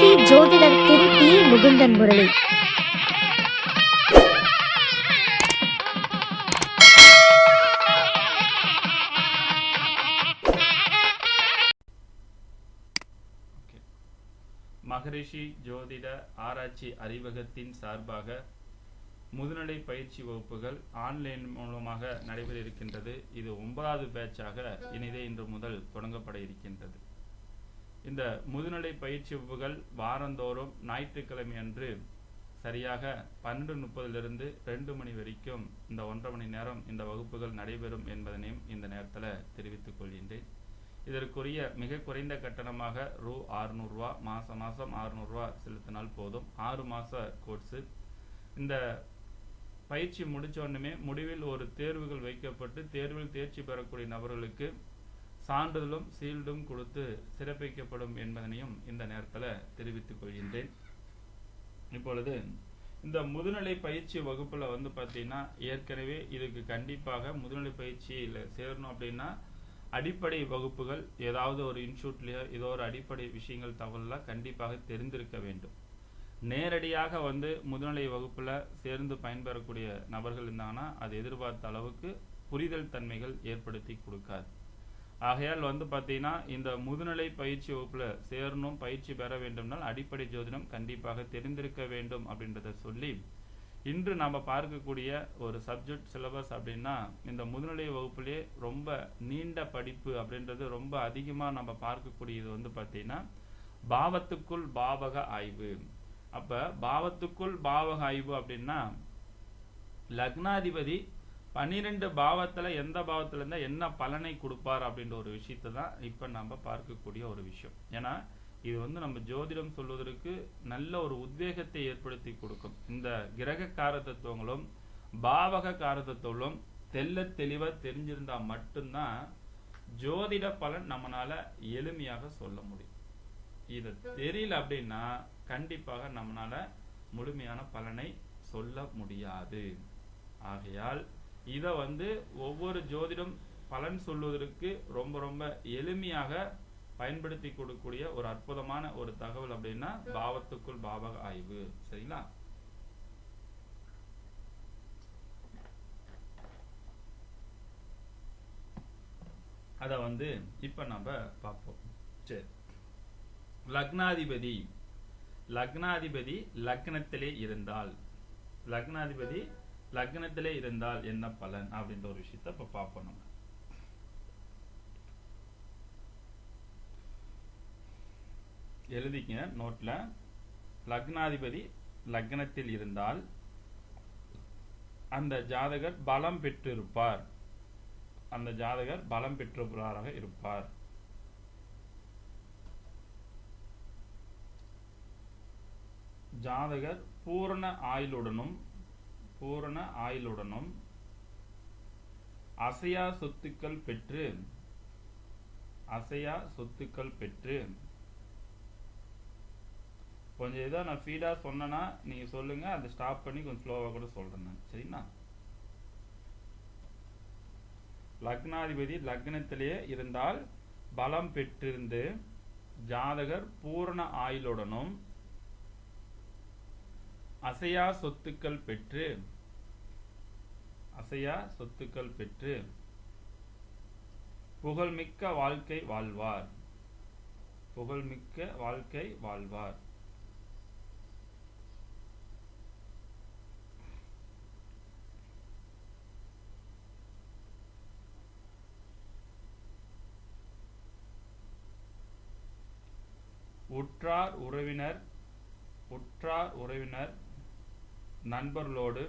மகரிஷி ஜோதிடர் திருப்பி முகுந்தன் முரளி. மகரிஷி ஜோதிட ஆராய்ச்சி அறிவகத்தின் சார்பாக முதுநிலை பயிற்சி வகுப்புகள் ஆன்லைன் மூலமாக நடைபெற இருக்கின்றது. இது 9வது பேட்சாக இன்று முதல் தொடங்கப்பட இருக்கின்றது. இந்த முதுநிலை பயிற்சி வகுப்புகள் வாரந்தோறும் ஞாயிற்றுக்கிழமை அன்று சரியாக 12:30 2 மணி வரைக்கும் இந்த 1.5 மணி நேரம் இந்த வகுப்புகள் நடைபெறும் என்பதனையும் இந்த நேரத்தில் தெரிவித்துக் கொள்கின்றேன். இதற்குரிய மிக குறைந்த கட்டணமாக ரூ. 600 மாதம் 600 செலுத்தினால் போதும். 6 மாத கோர்ஸு. இந்த பயிற்சி முடித்தோடனே முடிவில் ஒரு தேர்வுகள் வைக்கப்பட்டு தேர்வில் தேர்ச்சி பெறக்கூடிய நபர்களுக்கு சான்றிதழும் சீல்டும் கொடுத்து சிறப்பிக்கப்படும் என்பதனையும் இந்த நேரத்தில் தெரிவித்துக் கொள்கின்றேன். இப்பொழுது இந்த முதுநிலை பயிற்சி வகுப்பில் பார்த்தீங்கன்னா ஏற்கனவே இதுக்கு கண்டிப்பாக முதுநிலை பயிற்சியில் சேரணும் அப்படின்னா அடிப்படை வகுப்புகள் ஏதாவது ஒரு இன்ஸ்டியூட்லேயோ ஏதோ ஒரு அடிப்படை விஷயங்கள் தகவலாம் கண்டிப்பாக தெரிந்திருக்க வேண்டும். நேரடியாக முதுநிலை வகுப்பில் சேர்ந்து பயன்பெறக்கூடிய நபர்கள் இருந்தாங்கன்னா அது எதிர்பார்த்த அளவுக்கு புரிதல் தன்மைகள் ஏற்படுத்தி கொடுக்காது. ஆகையால் பார்த்தீங்கன்னா இந்த முதுநிலை பயிற்சி வகுப்பில் சேரணும் பயிற்சி பெற வேண்டும்னால் அடிப்படை ஜோதிடம் கண்டிப்பாக தெரிந்திருக்க வேண்டும் அப்படின்றத சொல்லி இன்று நாம் பார்க்கக்கூடிய ஒரு சப்ஜெக்ட் சிலபஸ் அப்படின்னா இந்த முதுநிலை வகுப்புலேயே ரொம்ப நீண்ட படிப்பு அப்படின்றது ரொம்ப அதிகமாக நம்ம பார்க்கக்கூடியது பார்த்தீங்கன்னா பாவத்துக்குள் பாவக ஆய்வு. அப்போ பாவத்துக்குள் பாவக ஆய்வு அப்படின்னா லக்னாதிபதி 12 பாவத்தில் எந்த பாவத்தில் இருந்தால் என்ன பலனை கொடுப்பார் அப்படின்ற ஒரு விஷயத்தை தான் இப்போ நம்ம பார்க்கக்கூடிய ஒரு விஷயம். ஏன்னா இது நம்ம ஜோதிடம் சொல்வதற்கு நல்ல ஒரு உத்வேகத்தை ஏற்படுத்தி கொடுக்கும். இந்த கிரக காரதத்துவங்களும் பாவக காரதத்துவங்களும் தெளிவாக தெரிஞ்சிருந்தா மட்டும்தான் ஜோதிட பலன் நம்மளால எளிமையாக சொல்ல முடியும். இது தெரியல அப்படின்னா கண்டிப்பாக நம்மளால முழுமையான பலனை சொல்ல முடியாது. ஆகையால் இதை ஒவ்வொரு ஜோதிடம் பலன் சொல்வதற்கு ரொம்ப ரொம்ப எளிமையாக பயன்படுத்தி கொடுக்கக்கூடிய ஒரு அற்புதமான ஒரு தகவல் அப்படின்னா பாவத்துக்குள் பாவக ஆய்வு. சரிங்களா? அத இப்ப நம்ம பார்ப்போம். சரி, லக்னாதிபதி லக்னத்திலே இருந்தால் என்ன பலன் அப்படின்ற ஒரு விஷயத்தை இப்ப பார்ப்போம். நம்ம எழுதிக்க நோட்ல. லக்னாதிபதி லக்னத்தில் இருந்தால் அந்த ஜாதகர் பலம் பெற்றிருப்பார். இருப்பார். ஜாதகர் பூரண ஆயுளுடனும் அசையா சொத்துக்கள் பெற்று கொஞ்சம் ஏதோ நான் ஃபீடா சொன்னா நீங்க சொல்லுங்க, அதை ஸ்டாப் பண்ணி கொஞ்சம் ஸ்லோவா கூட சொல்றேன் நான். சரிங்களா? லக்னாதிபதி லக்னத்திலேயே இருந்தால் பலம் பெற்றிருந்து ஜாதகர் பூரண ஆயுளுடனும் அசையா சொத்துக்கள் பெற்று புகழ்மிக்க வாழ்க்கை வாழ்வார். உற்றார் உறவினர் நண்பர்களோடு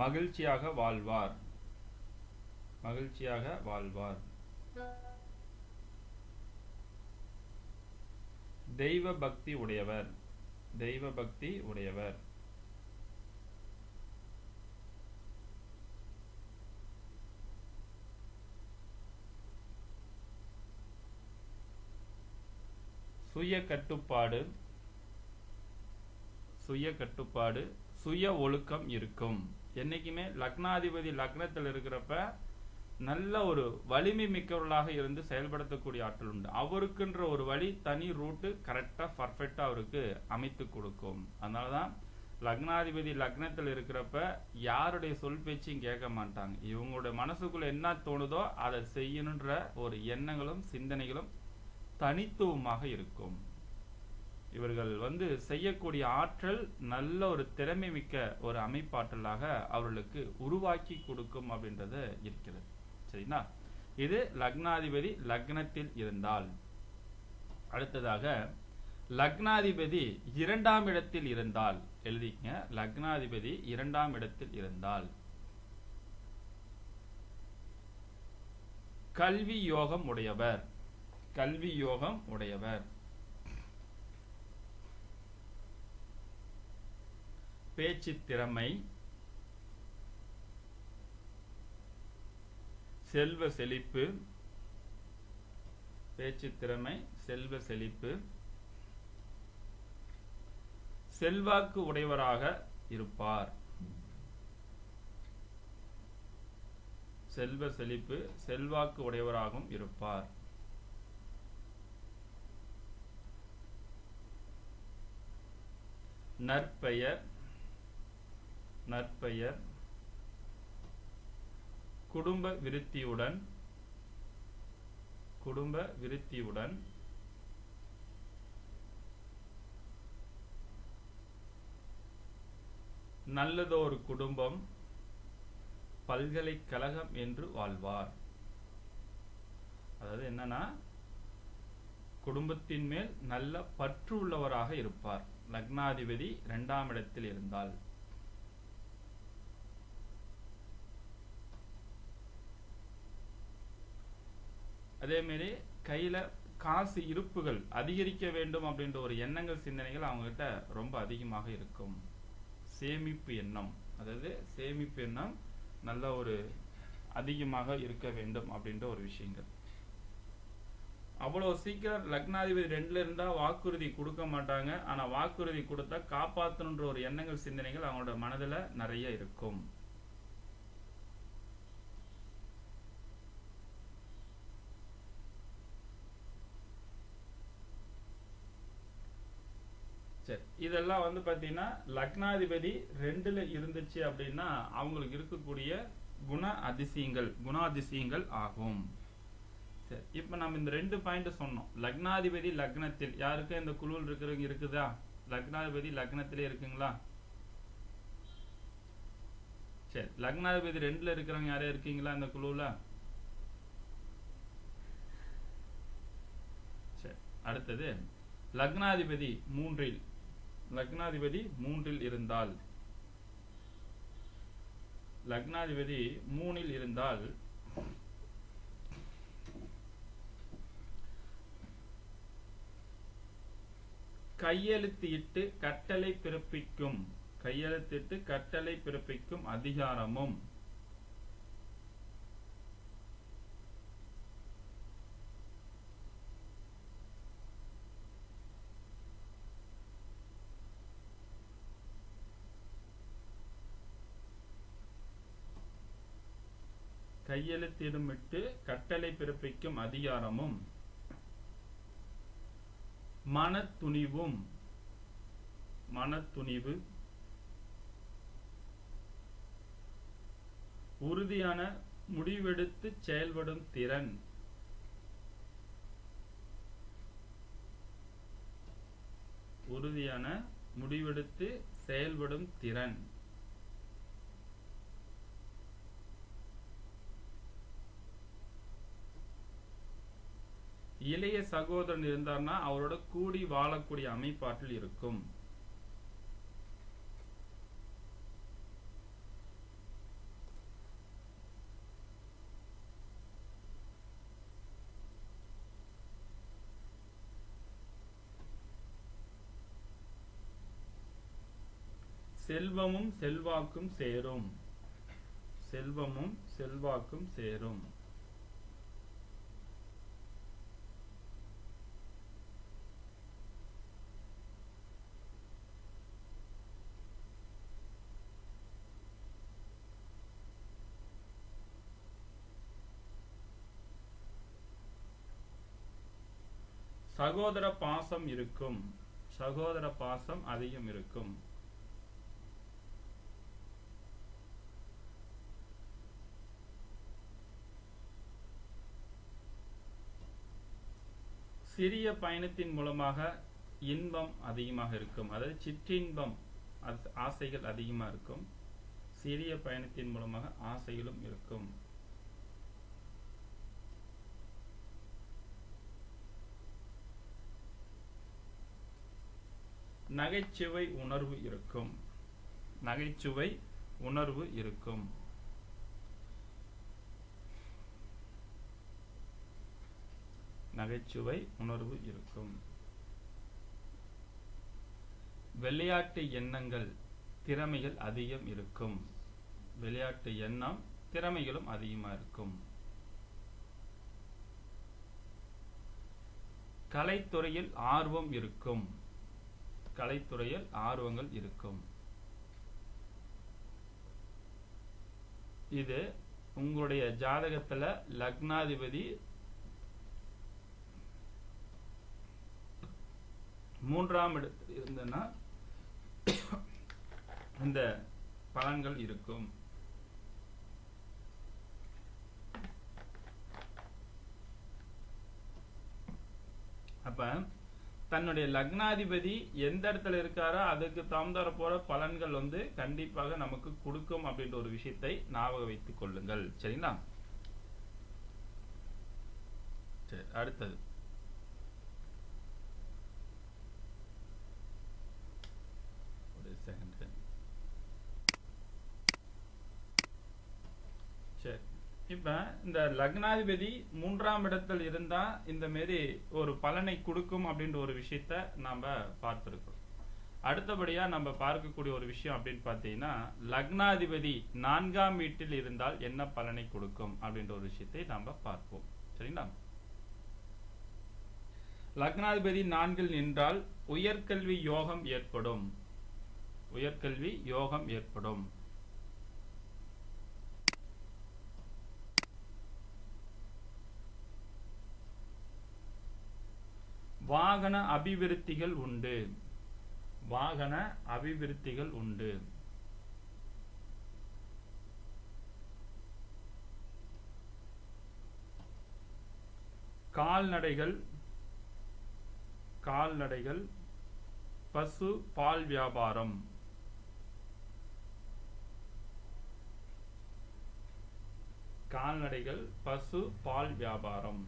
மகிழ்ச்சியாக வாழ்வார். தெய்வ பக்தி உடையவர். சுய கட்டுப்பாடு சுய ஒழுக்கம் இருக்கும். என்னைக்குமே லக்னாதிபதி லக்னத்தில் இருக்கிறப்ப நல்ல ஒரு வலிமை மிக்கவர்களாக இருந்து செயல்படுத்தக்கூடிய ஆற்றல் உண்டு. அவருக்குன்ற ஒரு வழி தனி ரூட்டு கரெக்டா பர்ஃபெக்டா அவருக்கு அமைத்து கொடுக்கும். அதனாலதான் லக்னாதிபதி லக்னத்தில் இருக்கிறப்ப யாருடைய சொல் பேச்சையும் கேட்க மாட்டாங்க. இவங்களுடைய மனசுக்குள்ள என்ன தோணுதோ அதை செய்யணுன்ற ஒரு எண்ணங்களும் சிந்தனைகளும் தனித்துவமாக இருக்கும். இவர்கள் செய்யக்கூடிய ஆற்றல் நல்ல ஒரு திறமை மிக்க ஒரு அமைப்பாற்றலாக அவர்களுக்கு உருவாக்கி கொடுக்கும் அப்படின்றது இருக்கிறது. சரிங்களா? இது லக்னாதிபதி லக்னத்தில் இருந்தால். அடுத்ததாக லக்னாதிபதி 2ஆம் இடத்தில் இருந்தால் எழுதிங்க. லக்னாதிபதி 2ஆம் இடத்தில் இருந்தால் கல்வி யோகம் உடையவர். கல்வி யோகம் உடையவர். பேச்சு திறமை, செல்வ செழிப்பு, பேச்சு திறமை, செல்வ செழிப்பு, செல்வாக்கு உடையவராக இருப்பார். செல்வ செழிப்பு, செல்வாக்கு உடையவராகவும் இருப்பார். நற்பெயர், நற்பெயர், குடும்ப விருத்தியுடன், குடும்ப விருத்தியுடன் நல்லதொரு குடும்பம், பல்கலைக்கழகம் என்று வாழ்வார். அதாவது என்னன்னா, குடும்பத்தின் மேல் நல்ல பற்று உள்ளவராக இருப்பார். லக்னாதிபதி 2ஆம் இடத்தில் இருந்தால். அதே மாதிரி கையில காசு இருப்புகள் அதிகரிக்க வேண்டும் அப்படின்ற ஒரு எண்ணங்கள் சிந்தனைகள் அவங்க கிட்ட ரொம்ப அதிகமாக இருக்கும். சேமிப்பு எண்ணம், அதாவது சேமிப்பு எண்ணம் நல்ல ஒரு அதிகமாக இருக்க வேண்டும் அப்படின்ற ஒரு விஷயங்கள். அவ்வளவு சீக்கிரம் லக்னாதிபதி 2ல இருந்தா வாக்குறுதி கொடுக்க மாட்டாங்க. ஆனா வாக்குறுதி கொடுத்தா காப்பாற்றணுன்ற ஒரு எண்ணங்கள் சிந்தனைகள் அவங்களோட மனதுல நிறைய இருக்கும். சரி, இதெல்லாம் பாத்தீங்கன்னா லக்னாதிபதி 2ல இருந்துச்சு அப்படின்னா அவங்களுக்கு இருக்கக்கூடிய குணாதிசயங்கள் ஆகும். சரி, இப்ப நம்ம இந்த 2 பாயிண்ட் சொன்னோம். லக்னாதிபதி லக்னத்தில் யாருக்கு இந்த குழுவில் இருக்கிறவங்க இருக்குதா? லக்னாதிபதி லக்னத்திலே இருக்குங்களா? சரி, லக்னாதிபதி 2ல இருக்கிறவங்க யாரே இருக்கீங்களா இந்த குழுவில்? சரி, அடுத்தது லக்னாதிபதி 3ல், லக்னாதிபதி 3ல் இருந்தால், லக்னாதிபதி 3ல் இருந்தால் கையெழுத்திட்டு கட்டளை பிறப்பிக்கும், கையெழுத்திட்டு கட்டளை பிறப்பிக்கும் அதிகாரமும், கையெழுத்திடுமிட்டு கட்டளை பிறப்பிக்கும் அதிகாரமும், மனத்துணிவும், மனத்துணிவு, உறுதியான முடிவெடுத்து செயல்படும் திறன், உறுதியான முடிவெடுத்து செயல்படும் திறன், இளைய சகோதரன் இருந்தார்னா அவரோட கூடி வாழக்கூடிய அமைப்பாற்றல் இருக்கும். செல்வமும் செல்வாக்கும் சேரும், செல்வமும் செல்வாக்கும் சேரும். சகோதர பாசம் இருக்கும். சகோதர பாசம் அதிகம் இருக்கும். சிறிய பயணத்தின் மூலமாக இன்பம் அதிகமாக இருக்கும். அதாவது சிற்றின்பம், ஆசைகள் அதிகமாக இருக்கும். சிறிய பயணத்தின் மூலமாக ஆசைகளும் இருக்கும். நகைச்சுவை உணர்வு இருக்கும். நகைச்சுவை உணர்வு இருக்கும். நகைச்சுவை உணர்வு இருக்கும். விளையாட்டு எண்ணங்கள், திறமைகள் அதிகம் இருக்கும். விளையாட்டு எண்ணம், திறமைகளும் அதிகமாக இருக்கும். கலைத்துறையில் ஆர்வம் இருக்கும். கலைத்துறையில் ஆர்வங்கள் இருக்கும். இது உங்களுடைய ஜாதகத்துல லக்னாதிபதி 3ஆம் இடத்தில் இருந்தனா இந்த பலன்கள் இருக்கும். அப்ப தன்னுடைய லக்னாதிபதி எந்த இடத்துல இருக்காரோ அதுக்கு தகுந்தாற போற பலன்கள் கண்டிப்பாக நமக்கு கொடுக்கும் அப்படின்ற ஒரு விஷயத்தை ஞாபகம் வைத்துக் கொள்ளுங்கள். சரிங்களா? சரி, அடுத்தது ஒரு செகண்ட். சரி, இப்ப இந்த லக்னாதிபதி 3ஆம் இடத்தில் இருந்தா இந்த மாதிரி ஒரு பலனை கொடுக்கும் அப்படின்ற ஒரு விஷயத்த நாம பார்த்திருக்கோம். அடுத்தபடியா நம்ம பார்க்கக்கூடிய ஒரு விஷயம் அப்படின்னு பார்த்தீங்கன்னா, லக்னாதிபதி 4ஆம் வீட்டில் இருந்தால் என்ன பலனை கொடுக்கும் அப்படின்ற ஒரு விஷயத்தை நாம பார்ப்போம். சரிங்களா? லக்னாதிபதி 4இல் நின்றால் உயர்கல்வி யோகம் ஏற்படும். உயர்கல்வி யோகம் ஏற்படும். வாகன அபிவிருத்திகள் உண்டு. வாகன அபிவிருத்திகள் உண்டு. கால்நடைகள், கால்நடைகள், பசு பால் வியாபாரம். கால்நடைகள், பசு பால் வியாபாரம்.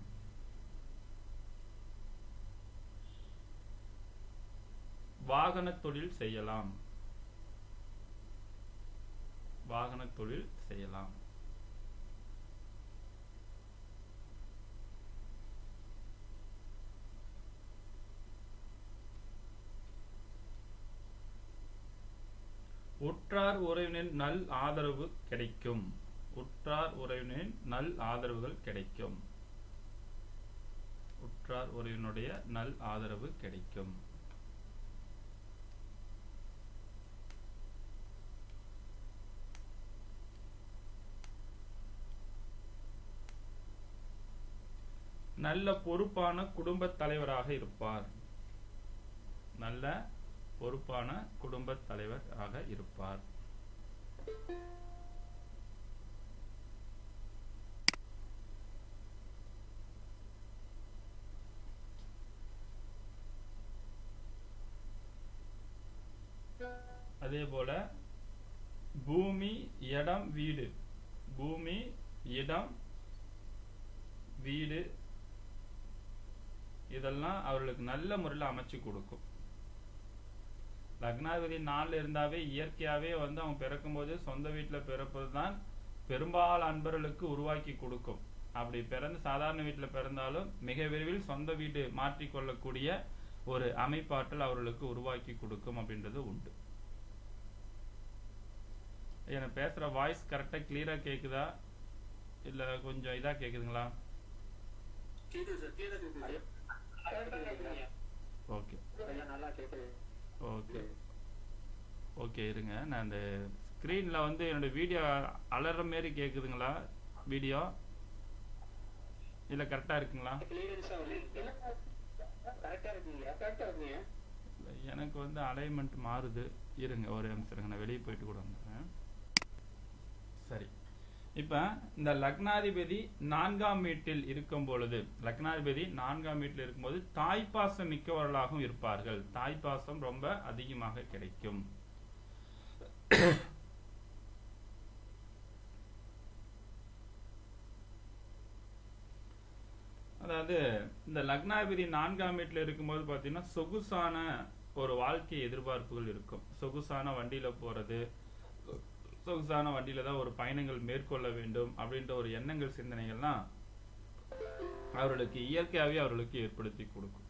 வாகன தொழில் செய்யலாம். வாகன தொழில் செய்யலாம். உற்றார் உறவினரின் நல் ஆதரவு கிடைக்கும். உற்றார் உறவினரின் நல் ஆதரவுகள் கிடைக்கும். உற்றார் உறவினுடைய நல் ஆதரவு கிடைக்கும். நல்ல பொறுப்பான குடும்ப தலைவராக இருப்பார். நல்ல பொறுப்பான குடும்ப தலைவராக இருப்பார். அதே போல பூமி, இடம், வீடு. பூமி, இடம், வீடு இதெல்லாம் அவர்களுக்கு நல்ல முறையில் அமைச்சு கொடுக்கும். லக்னாதிபதி 4 இருந்தாவே இயற்கையாவே அவங்க பிறக்கும்போது சொந்த வீட்டில் பிறப்பது தான் பெரும்பாலான அன்பர்களுக்கு உருவாக்கி கொடுக்கும். அப்படி பிறந்து சாதாரண வீட்டில் பிறந்தாலும் மிக விரைவில் சொந்த வீடு மாற்றிக்கொள்ளக்கூடிய ஒரு அமைப்பாற்றல் அவர்களுக்கு உருவாக்கி கொடுக்கும் அப்படின்றது உண்டு. எனக்கு பேசுற வாய்ஸ் கரெக்டா கிளியரா கேக்குதா இல்ல கொஞ்சம் இதா கேக்குதுங்களா? ஓகே ஓகே ஓகே இருங்க, நான் இந்த ஸ்க்ரீன்ல என்னோட வீடியோ அலற மாரி கேக்குதுங்களா? வீடியோ இல்ல கரெக்டா இருக்குங்களா? எனக்கு வந்து அலைன்மெண்ட் மாறுது, இருங்க ஒரு நிமிஷம் இருங்க, நான் வெளியே போயிட்டு கூட வந்துடுறேன். சரி, இப்ப இந்த லக்னாதிபதி 4ஆம் வீட்டில் இருக்கும் பொழுது, லக்னாதிபதி 4ஆம் வீட்டில் இருக்கும்போது தாய்ப்பாசம் மிக்கவர்களாகவும் இருப்பார்கள். தாய்ப்பாசம் ரொம்ப அதிகமாக கிடைக்கும். அதாவது இந்த லக்னாதிபதி 4ஆம் வீட்டில் இருக்கும்போது பார்த்தீங்கன்னா சொகுசான ஒரு வாழ்க்கை எதிர்பார்ப்புகள் இருக்கும். சொகுசான வண்டியில போறது, சொகுசான வண்டியில தான் ஒரு பயணங்கள் மேற்கொள்ள வேண்டும் அப்படின்ற ஒரு எண்ணங்கள் சிந்தனைகள்லாம் அவர்களுக்கு இயற்கையாகவே அவர்களுக்கு ஏற்படுத்தி கொடுக்கும்.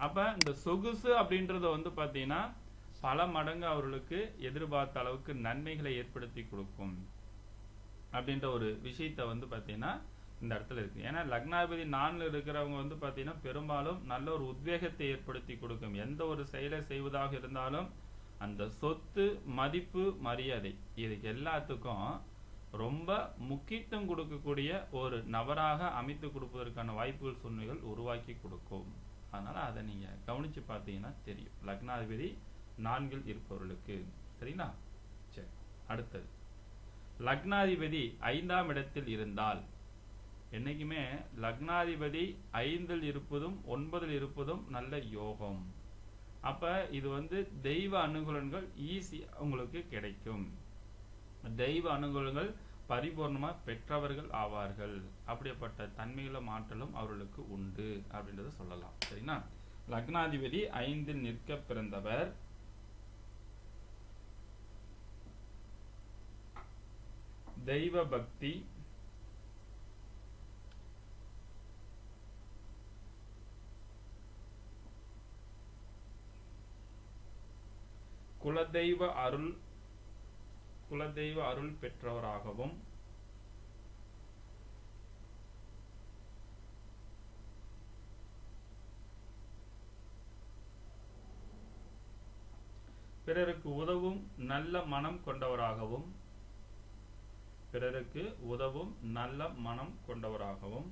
அப்ப இந்த சொகுசு அப்படின்றத வந்து பார்த்தீங்கன்னா பல மடங்கு அவர்களுக்கு எதிர்பார்த்த அளவுக்கு நன்மைகளை ஏற்படுத்தி கொடுக்கும் அப்படின்ற ஒரு விஷயத்த வந்து பார்த்தீங்கன்னா இந்த இடத்துல இருக்கு. ஏன்னா லக்னாதிபதி 4ல் இருக்கிறவங்க வந்து பார்த்தீங்கன்னா பெரும்பாலும் நல்ல ஒரு உத்வேகத்தை ஏற்படுத்தி கொடுக்கும். எந்த ஒரு செயலை செய்வதாக இருந்தாலும் அந்த சொத்து, மதிப்பு, மரியாதை இதுக்கு எல்லாத்துக்கும் ரொம்ப முக்கியத்துவம் கொடுக்கக்கூடிய ஒரு நபராக அமைத்து கொடுப்பதற்கான வாய்ப்புகள், சூழ்நிலைகள் உருவாக்கி கொடுக்கும். அதனால அதை நீங்க கவனிச்சு பார்த்தீங்கன்னா தெரியும் லக்னாதிபதி 4ல் இருப்பவர்களுக்கு. சரிங்களா? சரி, அடுத்தது லக்னாதிபதி 5ஆம் இடத்தில் இருந்தால், என்னைக்குமே லக்னாதிபதி 5ல் இருப்பதும் 9ல் இருப்பதும் நல்ல யோகம். அப்ப இது வந்து தெய்வ அனுகூலங்கள் ஈஸி உங்களுக்கு கிடைக்கும். தெய்வ அனுகூலங்கள் பரிபூர்ணமா பெற்றவர்கள் ஆவார்கள். அப்படிப்பட்ட தன்மைகளும் ஆற்றலும் அவர்களுக்கு உண்டு அப்படின்றத சொல்லலாம். சரிங்களா? லக்னாதிபதி 5ல் நிற்க பிறந்தவர் தெய்வ பக்தி, குலதெய்வ அருள் பெற்றவராகவும், பிறருக்கு உதவும் நல்ல மனம் கொண்டவராகவும்,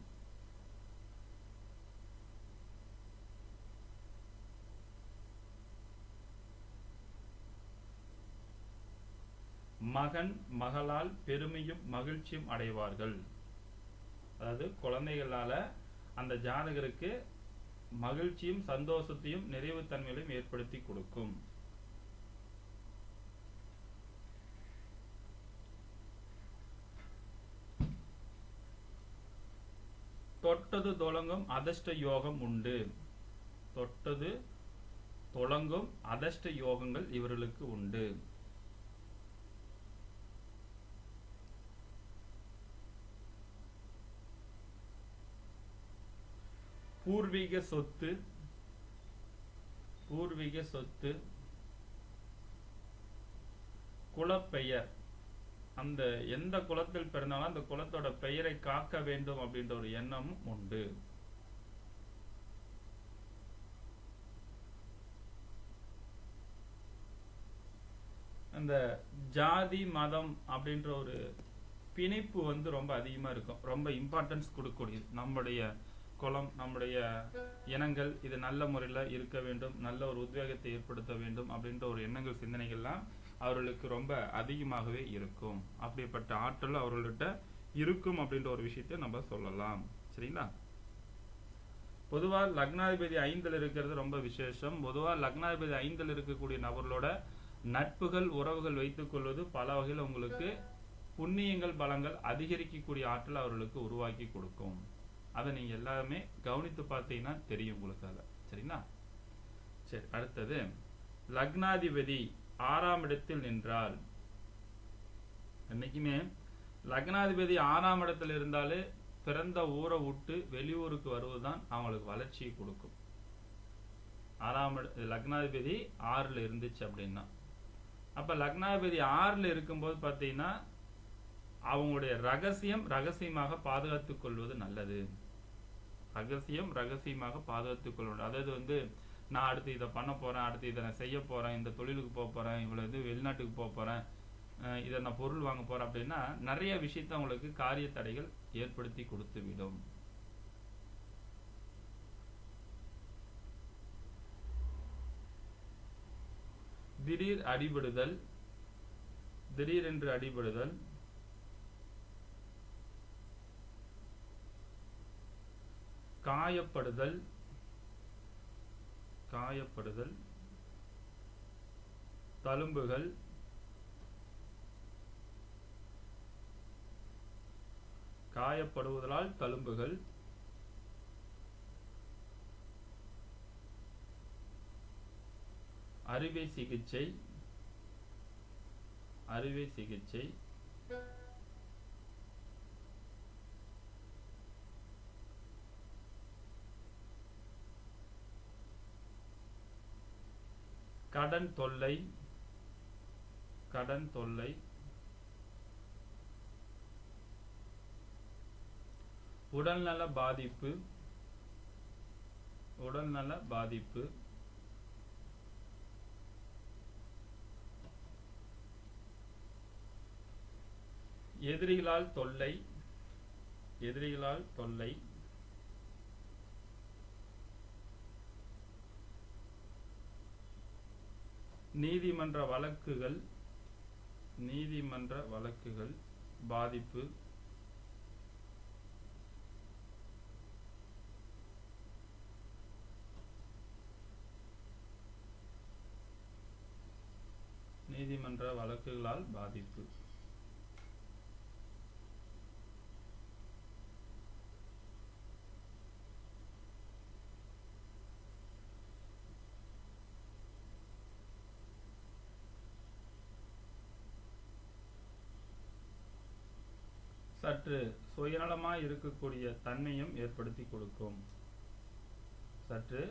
மகன் மகளால் பெருமையும் மகிழ்ச்சியும் அடைவார்கள். அதாவது குழந்தைகளால அந்த ஜாதகருக்கு மகிழ்ச்சியும் சந்தோஷத்தையும் நிறைவு தன்மையிலும் ஏற்படுத்தி கொடுக்கும். தொட்டது தொடங்கும் அதிர்ஷ்ட யோகம் உண்டு. தொட்டது தொடங்கும் அதிர்ஷ்ட யோகங்கள் இவர்களுக்கு உண்டு. பூர்வீக சொத்து, குலப்பெயர், அந்த எந்த குலத்தில் பிறந்தாலும் அந்த குலத்தோட பெயரை காக்க வேண்டும் அப்படின்ற ஒரு எண்ணமும் உண்டு. அந்த ஜாதி மதம் அப்படின்ற ஒரு பிணைப்பு வந்து ரொம்ப அதிகமா இருக்கும். ரொம்ப இம்பார்ட்டன்ஸ் கொடுக்கக்கூடியது. நம்முடைய குலம், நம்முடைய இனங்கள் இது நல்ல முறையில் இருக்க வேண்டும், நல்ல ஒரு உத்வேகத்தை ஏற்படுத்த வேண்டும் அப்படின்ற ஒரு எண்ணங்கள், சிந்தனைகள்லாம் அவர்களுக்கு ரொம்ப அதிகமாகவே இருக்கும். அப்படிப்பட்ட ஆற்றல் அவர்கள்ட்ட இருக்கும் அப்படின்ற ஒரு விஷயத்தை நம்ம சொல்லலாம். சரிங்களா? பொதுவா லக்னாதிபதி 5ல் இருக்கிறது ரொம்ப விசேஷம். பொதுவா லக்னாதிபதி 5ல் இருக்கக்கூடிய நபர்களோட நட்புகள், உறவுகள் வைத்துக் கொள்வது பல வகையில் உங்களுக்கு புண்ணியங்கள், பலங்கள் அதிகரிக்கக்கூடிய ஆற்றல் அவர்களுக்கு உருவாக்கி கொடுக்கும். அதை நீங்க எல்லாருமே கவனித்து பார்த்தீங்கன்னா தெரியும் உங்களுக்கு. அதை சரிங்களா? சரி, அடுத்தது லக்னாதிபதி 6ஆம் இடத்தில் நின்றால், என்னைக்குமே லக்னாதிபதி 6ஆம் இடத்தில் இருந்தாலே பிறந்த ஊரை விட்டு வெளியூருக்கு வருவதுதான் அவங்களுக்கு வளர்ச்சியை கொடுக்கும். லக்னாதிபதி 6ல் இருந்துச்சு அப்படின்னா, அப்ப லக்னாதிபதி 6ல் இருக்கும்போது பார்த்தீங்கன்னா அவங்களுடைய ரகசியமாக பாதுகாத்துக் கொள்வது நல்லது. ரகசியமாக பாதுகாத்துக் கொள்ள வேண்டும். அதாவது வந்து நான் அடுத்து இதை பண்ண போறேன், அடுத்து இதை நான் செய்ய போறேன், இந்த தொழிலுக்கு போக போறேன், இவ்வளவு வெளிநாட்டுக்கு போக போறேன், இதை நான் பொருள் வாங்க போறேன் அப்படின்னா நிறைய விஷயத்த அவங்களுக்கு காரிய தடைகள் ஏற்படுத்தி கொடுத்து விடும். திடீர் அடிபடுதல், திடீரென்று அடிபடுதல், காயப்படுதல், காயப்படுதல், தழும்புகள், காயப்படுவதால் தழும்புகள், அறுவை சிகிச்சை, அறுவை சிகிச்சை, கடன் தொல்லை, கடன் தொல்லை, உடல்நல பாதிப்பு, உடல்நல பாதிப்பு, எதிரிகளால் தொல்லை, எதிரிகளால் தொல்லை, நீதிமன்ற வழக்குகள், நீதிமன்ற வழக்குகள் பாதிப்பு, நீதிமன்ற வழக்குகளால் பாதிப்பு. சற்று சுயநலமாய் இருக்கக்கூடிய தன்மையும் ஏற்படுத்தி கொடுக்கும். சற்று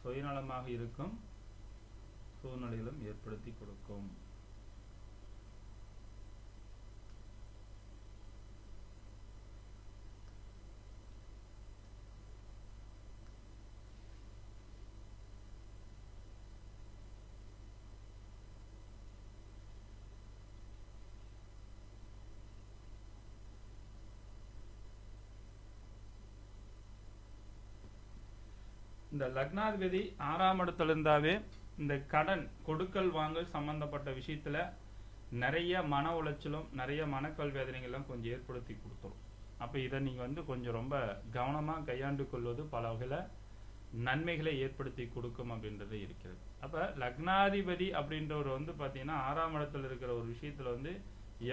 சுயநலமாக இருக்கும் சூழ்நிலைகளும் ஏற்படுத்தி கொடுக்கும். இந்த லக்னாதிபதி 6ஆம் இடத்துல இருந்தாவே இந்த கடன் கொடுக்கல் வாங்கல் சம்பந்தப்பட்ட விஷயத்துல நிறைய மன உளைச்சலும் நிறைய மனக்கல் வேதனைகளும் கொஞ்சம் ஏற்படுத்தி கொடுத்துரும். அப்ப இதை நீங்க கொஞ்சம் ரொம்ப கவனமா கையாண்டு கொள்வது பல வகையில நன்மைகளை ஏற்படுத்தி கொடுக்கும் அப்படின்றது இருக்கிறது. அப்ப லக்னாதிபதி அப்படின்றவர் பாத்தீங்கன்னா 6ஆம் இடத்துல இருக்கிற ஒரு விஷயத்துல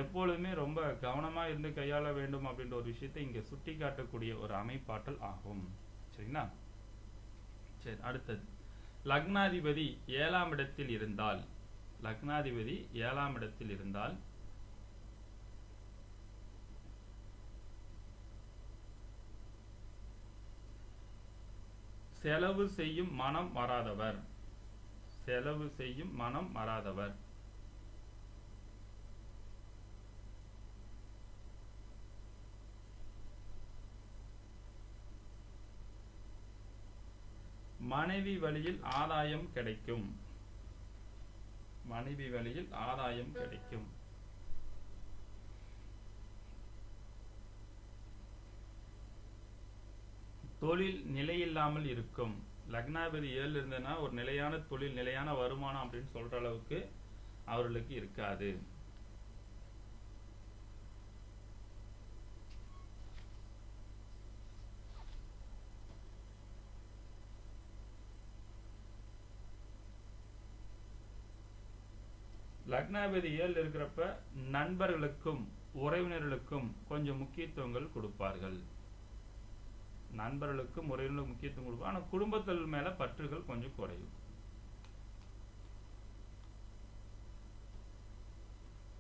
எப்பொழுதுமே ரொம்ப கவனமா இருந்து கையாள வேண்டும் அப்படின்ற ஒரு விஷயத்தை இங்க சுட்டி காட்டக்கூடிய ஒரு அமைப்பாற்றல் ஆகும். சரிங்களா? சரி, அடுத்தது லக்னாதிபதி 7ஆம் இடத்தில் இருந்தால், லக்னாதிபதி 7ஆம் இடத்தில் இருந்தால் செலவு செய்யும் மனம் வராதவர், செலவு செய்யும் மனம் வராதவர், மனைவி வழியில் ஆதாயம் கிடைக்கும், மனைவி வழியில் ஆதாயம் கிடைக்கும், தொழில் நிலையில்லாமல் இருக்கும். லக்னாதிபதி 7 இருந்ததுன்னா ஒரு நிலையான தொழில் நிலையான வருமானம் அப்படின்னு சொல்ற அளவுக்கு அவர்களுக்கு இருக்காது. லக்னாதிபதி 7 இருக்கிறப்ப நண்பர்களுக்கும் உறவினர்களுக்கும் கொஞ்சம் முக்கியத்துவங்கள் கொடுப்பார்கள். நண்பர்களுக்கும் உறவினர்களுக்கும் முக்கியத்துவம் கொடுப்பாங்க. ஆனா குடும்பத்தில் மேல பற்றுகள் கொஞ்சம் குறையும்.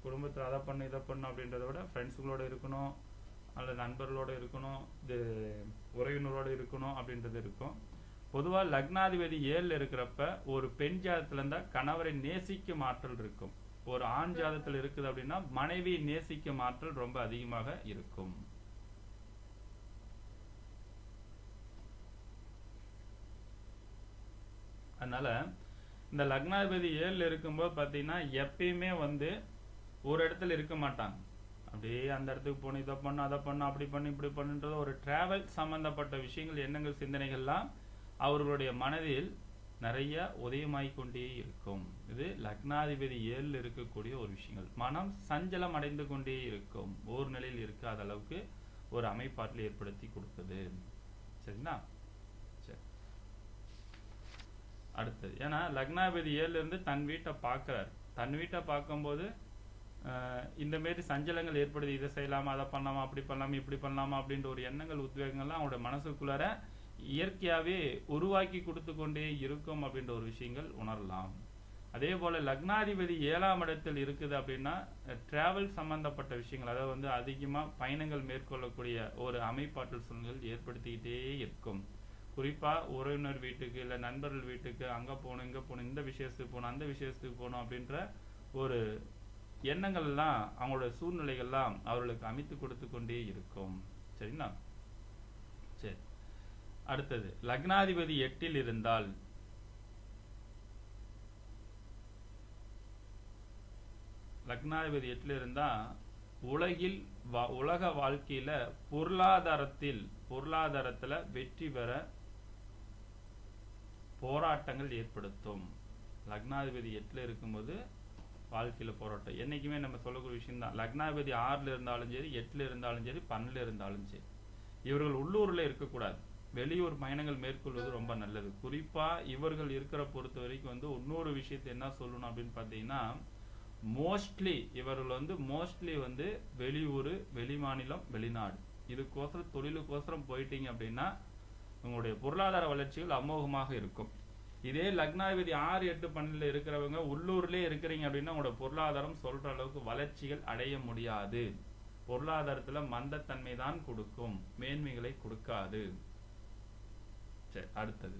குடும்பத்தில் அதை பண்ணு இதை பண்ணு அப்படின்றத விட ஃப்ரெண்ட்ஸுகளோட இருக்கணும், அல்லது நண்பர்களோட இருக்கணும், உறவினரோட இருக்கணும் அப்படின்றது இருக்கும். பொதுவா லக்னாதிபதி 7 இருக்கிறப்ப ஒரு பெண் ஜாதத்துல இருந்தா கணவரை நேசிக்கும் ஆற்றல் இருக்கும். ஒரு ஆண் ஜாதத்தில் இருக்குது அப்படின்னா மனைவி நேசிக்கும் ஆற்றல் ரொம்ப அதிகமாக இருக்கும். அதனால இந்த லக்னாதிபதி 7 இருக்கும்போது பாத்தீங்கன்னா எப்பயுமே ஒரு இடத்துல இருக்க மாட்டாங்க. அப்படியே அந்த இடத்துக்கு போன இதை பண்ணு அதை பண்ணு அப்படி பண்ணு இப்படி பண்ணுன்றது ஒரு டிராவல் சம்பந்தப்பட்ட விஷயங்கள் எண்ணங்கள் சிந்தனைகள்லாம் அவர்களுடைய மனதில் நிறைய உதயமாய் கொண்டே இருக்கும். இது லக்னாதிபதி 7 இருக்கக்கூடிய ஒரு விஷயங்கள். மனம் சஞ்சலம் அடைந்து கொண்டே இருக்கும், ஓர் நிலையில் இருக்காத அளவுக்கு ஒரு அமைப்பாற்றல் ஏற்படுத்தி கொடுக்குது. சரிங்களா? சரி, அடுத்தது ஏன்னா லக்னாதிபதி 7 இருந்து தன் வீட்டை பார்க்கிறார். தன் வீட்டை பார்க்கும்போது இந்த மாரி சஞ்சலங்கள் ஏற்படுது. இதை செய்யலாமா, அதை பண்ணலாமா, அப்படி பண்ணலாமா, இப்படி பண்ணலாமா அப்படின்ற ஒரு எண்ணங்கள் உத்வேகங்கள்லாம் அவனோட மனசுக்குள்ளார இயற்கையாகவே உருவாக்கி கொடுத்து கொண்டே இருக்கும் அப்படின்ற ஒரு விஷயங்கள் உணரலாம். அதே போல லக்னாதிபதி 7ஆம் இடத்தில் இருக்குது அப்படின்னா டிராவல் சம்பந்தப்பட்ட விஷயங்கள், அதாவது வந்து அதிகமாக பயணங்கள் மேற்கொள்ளக்கூடிய ஒரு அமைப்பாற்றல் சூழ்நிலைகள் ஏற்படுத்திக்கிட்டே இருக்கும். குறிப்பாக உறவினர் வீட்டுக்கு இல்லை நண்பர்கள் வீட்டுக்கு அங்கே போகணும், இங்கே போகணும், இந்த விஷயத்துக்கு போகணும், அந்த விஷயத்துக்கு போகணும் அப்படின்ற ஒரு எண்ணங்கள்லாம் அவங்களோட சூழ்நிலைகள்லாம் அவர்களுக்கு அமைத்து கொடுத்து கொண்டே இருக்கும். சரிங்களா? சரி, அடுத்தது லக்னாதிபதி 8இல் இருந்தால் லக்னாதிபதி 8இல் இருந்தா உலக வாழ்க்கையில பொருளாதாரத்துல வெற்றி பெற போராட்டங்கள் ஏற்படுத்தும். லக்னாதிபதி 8ல் இருக்கும்போது வாழ்க்கையில போராட்டம் என்னைக்குமே நம்ம சொல்லக்கூடிய விஷயம் தான். லக்னாதிபதி 6ல் இருந்தாலும் சரி, 8ல் இருந்தாலும் சரி, 12ல் இருந்தாலும் சரி, இவர்கள் உள்ளூர்ல இருக்கக்கூடாது. வெளியூர் பயணங்கள் மேற்கொள்வது ரொம்ப நல்லது. குறிப்பா இவர்கள் இருக்கிற பொறுத்த வரைக்கும் வந்து இன்னொரு விஷயத்தை என்ன சொல்லணும் அப்படின்னு பார்த்தீங்கன்னா, மோஸ்ட்லி வந்து வெளியூர், வெளிமாநிலம், வெளிநாடு இதுக்கோசரம் தொழிலுக்கோசரம் போயிட்டீங்க அப்படின்னா உங்களுடைய பொருளாதார வளர்ச்சிகள் அமோகமாக இருக்கும். இதே லக்னாதிபதி 6, 8, 12 இருக்கிறவங்க உள்ளூர்லேயே இருக்கிறீங்க அப்படின்னா உங்களோட பொருளாதாரம் சொல்ற அளவுக்கு வளர்ச்சிகள் அடைய முடியாது. பொருளாதாரத்துல மந்தத்தன்மை தான் கொடுக்கும், மேன்மைகளை கொடுக்காது. சரி, அடுத்தது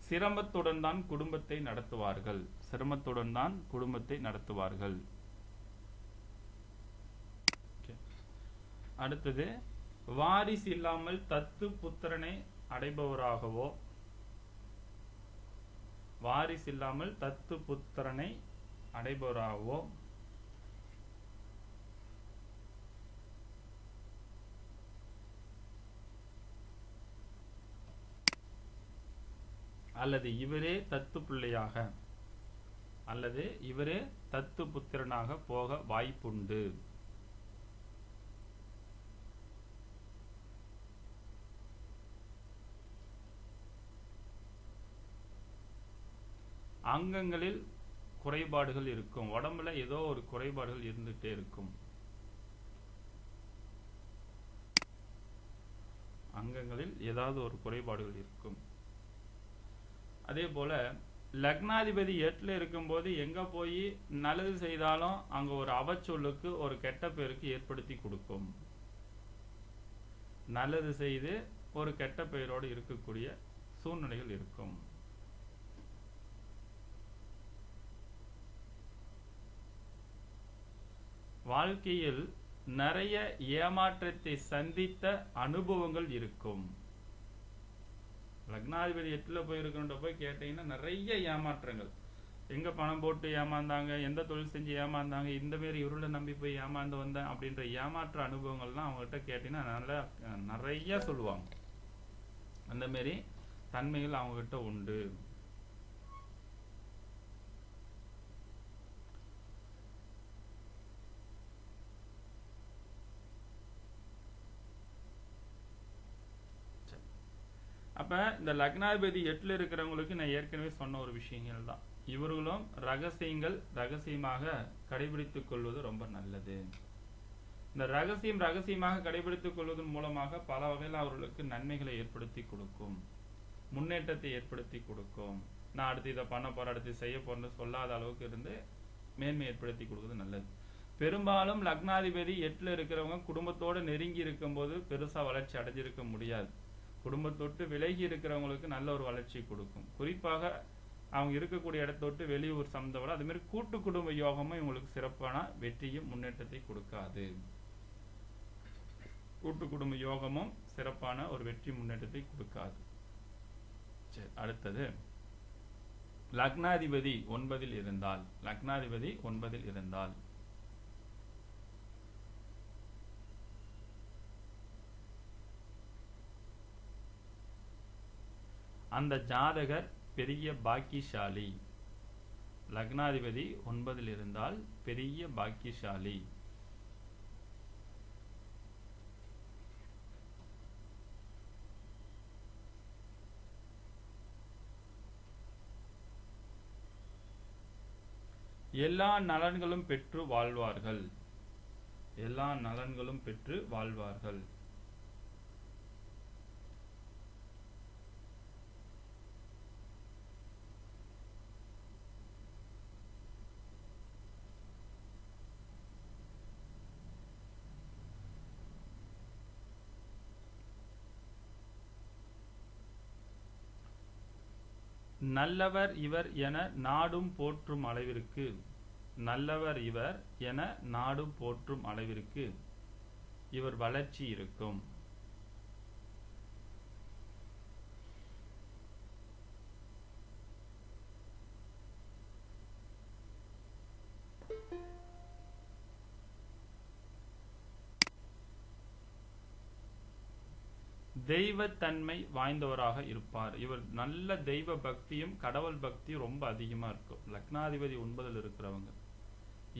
சிரமத்துடன் தான் குடும்பத்தை நடத்துவார்கள். அடுத்தது வாரிசு இல்லாமல் தத்து புத்திரனை அடைபவராகவோ அல்லது இவரே தத்து புத்திரனாக போக வாய்ப்புண்டு. அங்கங்களில் குறைபாடுகள் இருக்கும், உடம்புல ஏதோ ஒரு குறைபாடுகள் இருந்துட்டே இருக்கும். அங்கங்களில் ஏதாவது ஒரு குறைபாடுகள் இருக்கும். அதே போல லக்னாதிபதி 8ல் இருக்கும்போது எங்க போய் நல்லது செய்தாலும் அங்க ஒரு அவச்சொல்லுக்கு, ஒரு கெட்ட பெயருக்கு ஏற்படுத்தி கொடுக்கும். நல்லது செய்து ஒரு கெட்ட பெயரோடு இருக்கக்கூடிய சூழ்நிலைகள் இருக்கும். வாழ்க்கையில் நிறைய ஏமாற்றத்தை சந்தித்த அனுபவங்கள் இருக்கும். லக்னாதிபதி 8ல் போயிருக்கின்ற போய் கேட்டீங்கன்னா நிறைய ஏமாற்றங்கள், எங்க பணம் போட்டு ஏமாந்தாங்க, எந்த தொழில் செஞ்சு ஏமாந்தாங்க, இந்த மாரி இருளை நம்பி போய் ஏமாந்து வந்தேன் அப்படின்ற ஏமாற்ற அனுபவங்கள்லாம் அவங்ககிட்ட கேட்டீங்கன்னா நிறைய சொல்லுவாங்க. அந்த மாரி தன்மைகள் அவங்ககிட்ட உண்டு. அப்ப இந்த லக்னாதிபதி 8ல் இருக்கிறவங்களுக்கு நான் ஏற்கனவே சொன்ன ஒரு விஷயங்கள் தான். இவர்களும் ரகசியமாக கடைபிடித்துக் கொள்வது ரொம்ப நல்லது. இந்த ரகசியமாக கடைபிடித்துக் கொள்வதன் மூலமாக பல வகையில் அவர்களுக்கு நன்மைகளை ஏற்படுத்தி கொடுக்கும், முன்னேற்றத்தை ஏற்படுத்தி கொடுக்கும். நான் அடுத்து இதை பண்ண போறேன், அடுத்து செய்ய போறேன்னு சொல்லாத அளவுக்கு இருந்து மேன்மை ஏற்படுத்தி கொடுக்குறது நல்லது. பெரும்பாலும் லக்னாதிபதி 8ல் இருக்கிறவங்க குடும்பத்தோடு நெருங்கி இருக்கும்போது பெருசா வளர்ச்சி அடைஞ்சிருக்க முடியாது. குடும்பத்தொட்டு விலகி இருக்கிறவங்களுக்கு நல்ல ஒரு வளர்ச்சி கொடுக்கும். குறிப்பாக அவங்க இருக்கக்கூடிய இடத்தொட்டு வெளியூர் சம்பந்தப்பட அது மாதிரி கூட்டு குடும்ப யோகமும் இவங்களுக்கு சிறப்பான வெற்றியும் முன்னேற்றத்தை கொடுக்காது. கூட்டு குடும்ப யோகமும் சிறப்பான ஒரு வெற்றி முன்னேற்றத்தை கொடுக்காது. சரி, அடுத்தது லக்னாதிபதி 9ல் இருந்தால் அந்த ஜாதகர் பெரிய பாக்கியசாலி. லக்னாதிபதி 9 இருந்தால் பெரிய பாக்கியசாலி. எல்லா நலன்களும் பெற்று வாழ்வார்கள். எல்லா நலன்களும் பெற்று வாழ்வார்கள். நல்லவர் இவர் என நாடும் போற்றும் அளவிற்கு, நல்லவர் இவர் என நாடும் போற்றும் அளவிற்கு இவர் வளர்ச்சி இருக்கும். தெய்வத்தன்மை வாய்ந்தவராக இருப்பார். இவர் நல்ல தெய்வ பக்தியும் கடவுள் பக்தியும் ரொம்ப அதிகமா இருக்கும். லக்னாதிபதி 9 இருக்கிறவங்க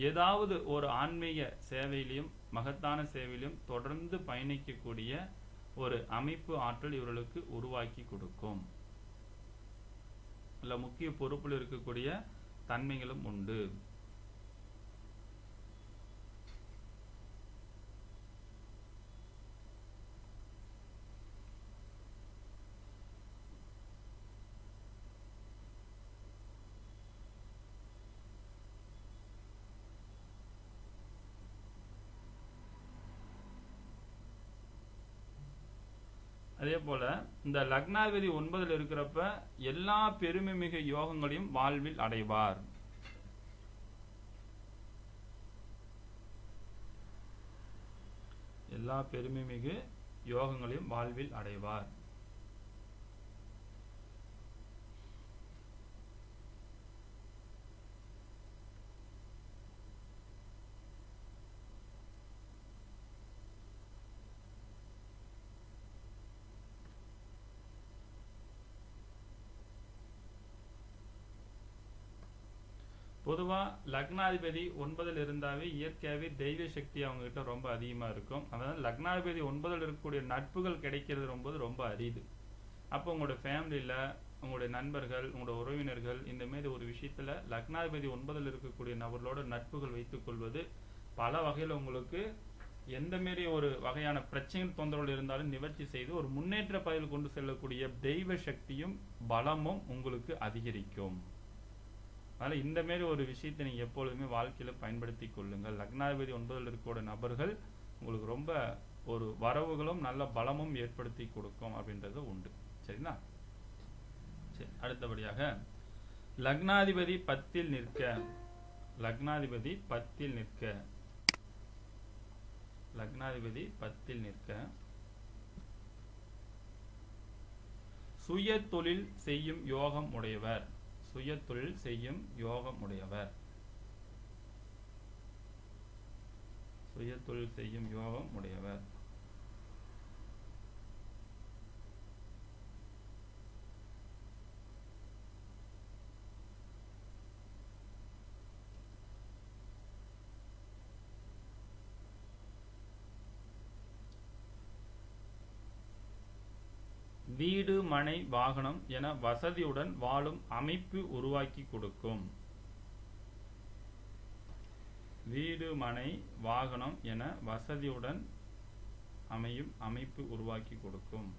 ஏதாவது ஒரு ஆன்மீக சேவையிலையும் மகத்தான சேவையிலையும் தொடர்ந்து பயணிக்கக்கூடிய ஒரு அமைப்பு ஆற்றல் இவர்களுக்கு உருவாக்கி கொடுக்கும். இல்ல முக்கிய பொறுப்பில் இருக்கக்கூடிய தன்மைகளும் உண்டு. அதே போல இந்த லக்னாதிபதி 9 இருக்கிறப்ப எல்லா பெருமை மிகு யோகங்களையும் வாழ்வில் அடைவார். எல்லா பெருமை மிகு யோகங்களையும் வாழ்வில் அடைவார். பொதுவா லக்னாதிபதி 9 இருந்தாவே இயற்கையாகவே தெய்வ சக்தி அவங்க கிட்ட ரொம்ப அதிகமா இருக்கும். அதாவது லக்னாதிபதி 9 இருக்கக்கூடிய நட்புகள் கிடைக்கிறது ரொம்ப அரிது. அப்போ உங்களோட ஃபேமிலியில உங்களுடைய நண்பர்கள், உங்களோட உறவினர்கள் இந்த மாதிரி ஒரு விஷயத்துல லக்னாதிபதி 9 இருக்கக்கூடிய நபர்களோட நட்புகள் வைத்துக் கொள்வது பல வகையில் உங்களுக்கு எந்த மாரி ஒரு வகையான பிரச்சனை தொந்தரவுகள் இருந்தாலும் நிவர்த்தி செய்து ஒரு முன்னேற்ற பாதையில் கொண்டு செல்லக்கூடிய தெய்வ சக்தியும் பலமும் உங்களுக்கு அதிகரிக்கும். அதனால இந்த மாதிரி ஒரு விஷயத்தை நீங்க எப்பொழுதுமே வாழ்க்கையில பயன்படுத்தி கொள்ளுங்கள். லக்னாதிபதி 9 இருக்கக்கூடிய நபர்கள் உங்களுக்கு ரொம்ப ஒரு வரவுகளும் நல்ல பலமும் ஏற்படுத்தி கொடுக்கும் அப்படின்றது உண்டு. சரிங்களா? சரி, அடுத்தபடியாக லக்னாதிபதி 10 நிற்க, லக்னாதிபதி 10 நிற்க, லக்னாதிபதி 10 நிற்க சுய தொழில் செய்யும் யோகம் உடையவர். சுய தொழில் செய்யும் யோகம் உடையவர். சுய தொழில் செய்யும் யோகம் உடையவர். வீடு மனை வாகனம் என வசதியுடன் வாழும் அமைப்பு உருவாக்கி கொடுக்கும். வீடு மனை வாகனம் என வசதியுடன் அமையும் அமைப்பு உருவாக்கி கொடுக்கும்.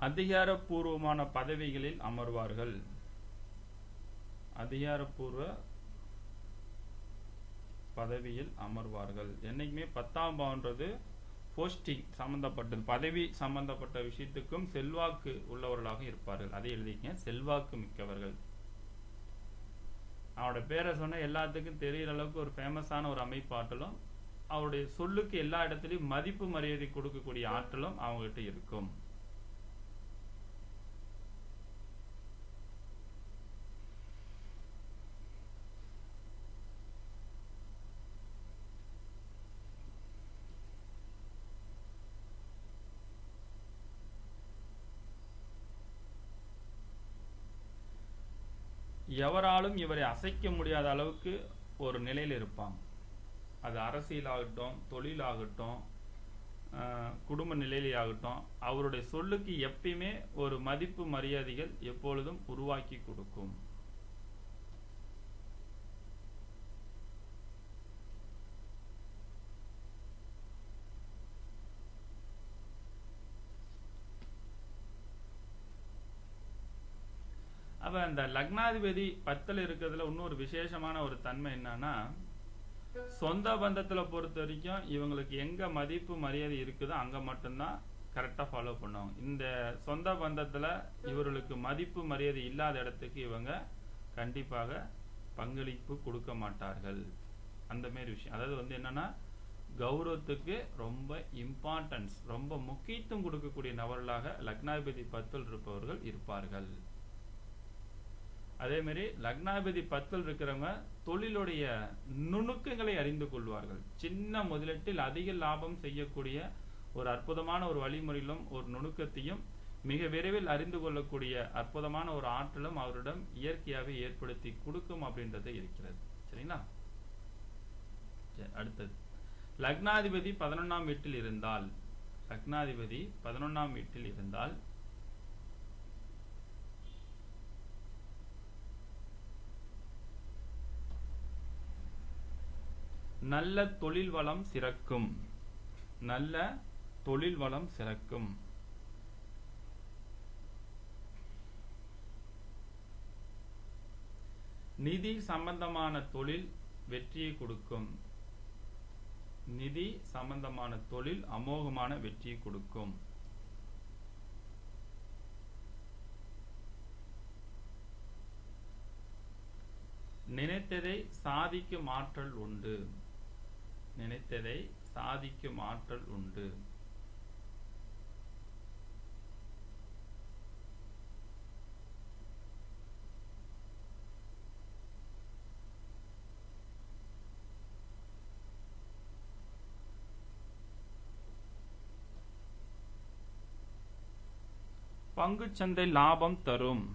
அதிகாரப்பூர்வமான பதவிகளில் அமர்வார்கள். அதிகாரப்பூர்வ பதவியில் அமர்வார்கள். என்னைக்குமே 10ஆம் பாவம்ன்றது போஸ்டிங் சம்பந்தப்பட்டது, பதவி சம்பந்தப்பட்ட விஷயத்துக்கும் செல்வாக்கு உள்ளவர்களாக இருப்பார்கள். அதை எழுதிக்க, செல்வாக்கு மிக்கவர்கள். அவரோட பேரை சொன்ன எல்லாத்துக்கும் தெரிகிற அளவுக்கு ஒரு ஃபேமஸான ஒரு அமைப்பாற்றலும், அவருடைய சொல்லுக்கு எல்லா இடத்துலையும் மதிப்பு மரியாதை கொடுக்கக்கூடிய ஆற்றலும் அவங்ககிட்ட இருக்கும். எவராலும் இவரை அசைக்க முடியாத அளவுக்கு ஒரு நிலையில் இருப்பாங்க. அது அரசியலாகட்டும், தொழிலாகட்டும், குடும்ப நிலையிலாகட்டும், அவருடைய சொல்லுக்கு எப்பயுமே ஒரு மதிப்பு மரியாதைகள் எப்பொழுதும் உருவாக்கி கொடுக்கும். அப்ப அந்த லக்னாதிபதி 10ல் இருக்கிறதுல இன்னொரு விசேஷமான ஒரு தன்மை என்னன்னா, சொந்த பந்தத்துல பொறுத்த வரைக்கும் இவங்களுக்கு எங்க மதிப்பு மரியாதை இருக்குதோ அங்க மட்டும்தான் கரெக்டா ஃபாலோ பண்ணுவாங்க. இந்த சொந்த பந்தத்துல இவர்களுக்கு மதிப்பு மரியாதை இல்லாத இடத்துக்கு இவங்க கண்டிப்பாக பங்களிப்பு கொடுக்க மாட்டார்கள். அந்த மாதிரி விஷயம். அதாவது என்னன்னா, கௌரவத்துக்கு ரொம்ப இம்பார்ட்டன்ஸ், ரொம்ப முக்கியத்துவம் கொடுக்கக்கூடிய நபர்களாக லக்னாதிபதி 10ல் இருப்பவர்கள் இருப்பார்கள். அதே மாதிரி லக்னாதிபதி 10ல் இருக்கிறவங்க தொழிலுடைய நுணுக்கங்களை அறிந்து கொள்வார்கள். சின்ன முதலீட்டில் அதிக லாபம் செய்யக்கூடிய ஒரு அற்புதமான ஒரு வழிமுறையிலும் ஒரு நுணுக்கத்தையும் மிக விரைவில் அறிந்து கொள்ளக்கூடிய அற்புதமான ஒரு ஆற்றலும் அவரிடம் இயற்கையாகவே ஏற்படுத்தி கொடுக்கும் அப்படின்றது இருக்கிறது. சரிங்களா? அடுத்தது, லக்னாதிபதி 11ஆம் வீட்டில் இருந்தால், லக்னாதிபதி 11ஆம் வீட்டில் இருந்தால் நல்ல தொழில் வளம் சிறக்கும். நல்ல தொழில் வளம் சிறக்கும். நிதி சம்பந்தமான தொழில் வெற்றியை கொடுக்கும். நிதி சம்பந்தமான தொழில் அமோகமான வெற்றியை கொடுக்கும். நினைத்ததை சாதிக்கும் ஆற்றல் உண்டு. நினைத்ததை சாதிக்கும் ஆற்றல் உண்டு. பங்குச்சந்தை லாபம் தரும்.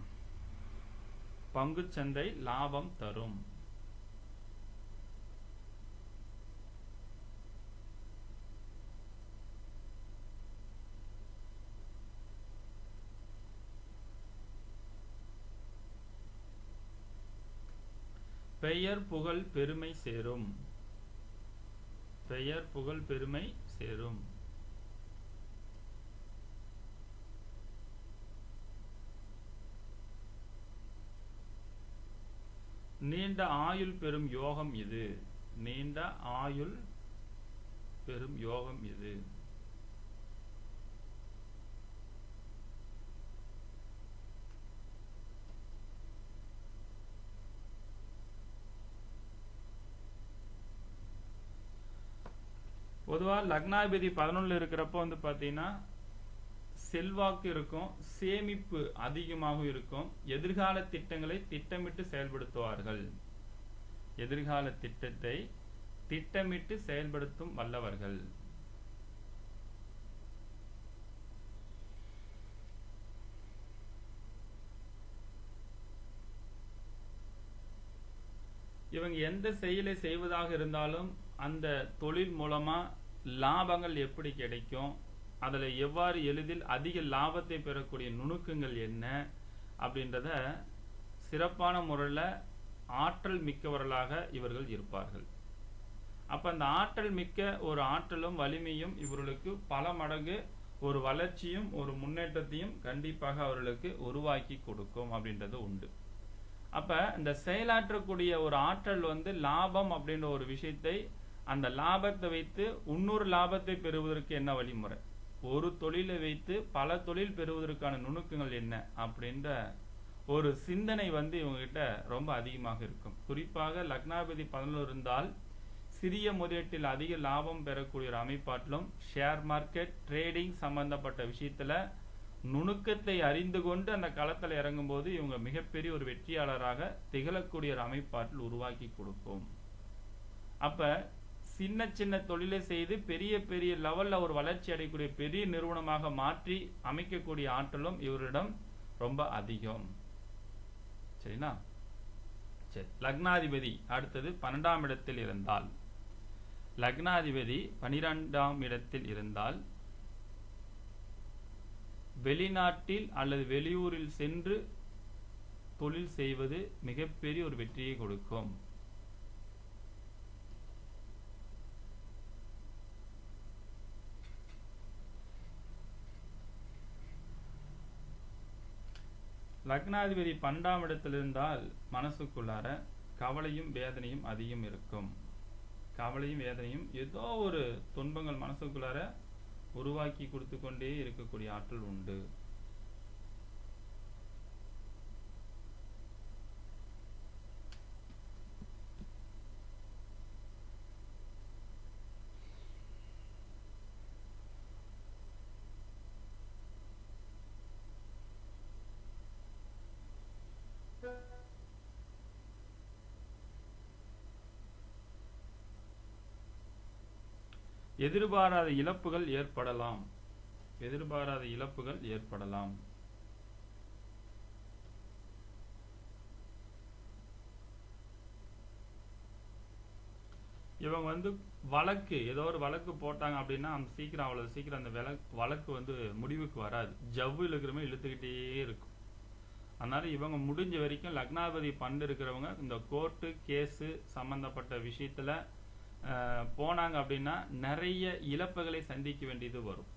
பங்குச்சந்தை லாபம் தரும். பெயர் புகழ் பெருமை சேரும். பெயர் புகழ் பெருமை சேரும். நீண்ட ஆயுள் பெறும் யோகம் இது. நீண்ட ஆயுள் பெறும் யோகம் இது. பொதுவா லக்னாதிபதி 11ல் இருக்கிறப்போ பாத்தீங்கன்னா செல்வாக்கு இருக்கும், சேமிப்பு அதிகமாக இருக்கும், எதிர்கால திட்டங்களை திட்டமிட்டு செயல்படுத்துவார்கள். எதிர்கால திட்டத்தை திட்டமிட்டு செயல்படுத்தும் வல்லவர்கள். இவங்க எந்த செயலை செய்வதாக இருந்தாலும் அந்த தொழில் மூலமா லாபங்கள் எப்படி கிடைக்கும், அதில் எவ்வாறு எளிதில் அதிக லாபத்தை பெறக்கூடிய நுணுக்கங்கள் என்ன அப்படின்றத சிறப்பான முறையில் ஆற்றல் மிக்கவர்களாக இவர்கள் இருப்பார்கள். அப்போ அந்த ஆற்றல் மிக்க ஒரு ஆற்றலும் வலிமையும் இவர்களுக்கு பல மடங்கு ஒரு வளர்ச்சியும் ஒரு முன்னேற்றத்தையும் கண்டிப்பாக அவர்களுக்கு உருவாக்கி கொடுக்கும் அப்படின்றது உண்டு. அப்ப இந்த செயலாற்றக்கூடிய ஒரு ஆற்றல் வந்து லாபம் அப்படின்ற ஒரு விஷயத்தை, அந்த லாபத்தை வைத்து இன்னொரு லாபத்தை பெறுவதற்கு என்ன வழிமுறை, ஒரு தொழிலை வைத்து பல தொழில் பெறுவதற்கான நுணுக்கங்கள் என்ன அப்படின்ற ஒரு சிந்தனை வந்து இவங்ககிட்ட ரொம்ப அதிகமாக இருக்கும். குறிப்பாக லக்னாதிபதி 11 இருந்தால் சிறிய முதலீட்டில் அதிக லாபம் பெறக்கூடிய ஒரு அமைப்பாட்டிலும், ஷேர் மார்க்கெட் ட்ரேடிங் சம்பந்தப்பட்ட விஷயத்துல நுணுக்கத்தை அறிந்து கொண்டு அந்த களத்தில் இறங்கும் போது இவங்க மிகப்பெரிய ஒரு வெற்றியாளராக திகழக்கூடிய ஒரு அமைப்பாட்டில் உருவாக்கி கொடுக்கும். அப்ப சின்ன சின்ன தொழிலை செய்து பெரிய பெரிய லெவல்ல ஒரு வளர்ச்சி அடையக்கூடிய பெரிய நிறுவனமாக மாற்றி அமைக்கக்கூடிய ஆற்றலும் இவரிடம் ரொம்ப அதிகம். சரிங்களா? சரி, லக்னாதிபதி அடுத்தது 12ஆம் இடத்தில் இருந்தால், லக்னாதிபதி 12ஆம் இடத்தில் இருந்தால் வெளிநாட்டில் அல்லது வெளியூரில் சென்று தொழில் செய்வது மிகப்பெரிய ஒரு வெற்றியை கொடுக்கும். லக்னாதிபதி 12ஆம் இடத்தில் இருந்தால் மனசுக்குள்ளார கவலையும் வேதனையும் அதிகம் இருக்கும். கவலையும் வேதனையும் ஏதோ ஒரு துன்பங்கள் மனசுக்குள்ளார உருவாக்கி கொடுத்து கொண்டே இருக்கக்கூடிய ஆற்றல் உண்டு. எதிர்பாராத இழப்புகள் ஏற்படலாம். எதிர்பாராத இழப்புகள் ஏற்படலாம். இவங்க வந்து வழக்கு ஏதோ ஒரு வழக்கு போட்டாங்க அப்படின்னா அவ்வளவு சீக்கிரம் அந்த வழக்கு வந்து முடிவுக்கு வராது. ஜவ்வு இழுக்கிறமே இழுத்துக்கிட்டே இருக்கும். அதனால இவங்க முடிஞ்ச வரைக்கும் லக்னாதிபதி 12 இருக்கிறவங்க இந்த கோர்ட்டு கேஸு சம்பந்தப்பட்ட விஷயத்துல போனாங்க அப்படின்னா நிறைய இழப்புகளை சந்திக்க வேண்டியது வரும்.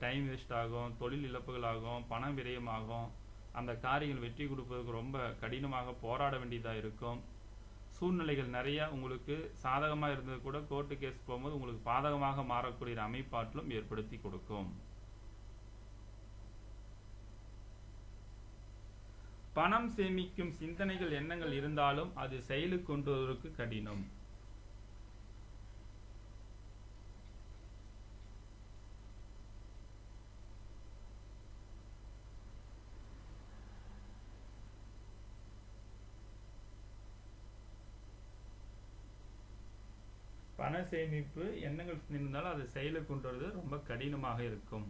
டைம் வேஸ்ட் ஆகும், தொழில் இழப்புகள் ஆகும், பணம் விரயமாகும், அந்த காரியங்கள் வெற்றி கொடுப்பதற்கு ரொம்ப கடினமாக போராட வேண்டியதாக இருக்கும். சூழ்நிலைகள் நிறைய உங்களுக்கு சாதகமாக இருந்தது கூட கோர்ட்டு கேஸ் போகும்போது உங்களுக்கு பாதகமாக மாறக்கூடிய அமைப்பாட்டிலும் ஏற்படுத்தி கொடுக்கும். பணம் சேமிக்கும் சிந்தனைகள் எண்ணங்கள் இருந்தாலும் அது செயலுக்கு கொண்டு வருவதற்கு கடினம். பண சேமிப்பு எண்ணங்கள் இருந்தாலும் அது செயலுக்கு கொண்டு வருவது ரொம்ப கடினமாக இருக்கும்.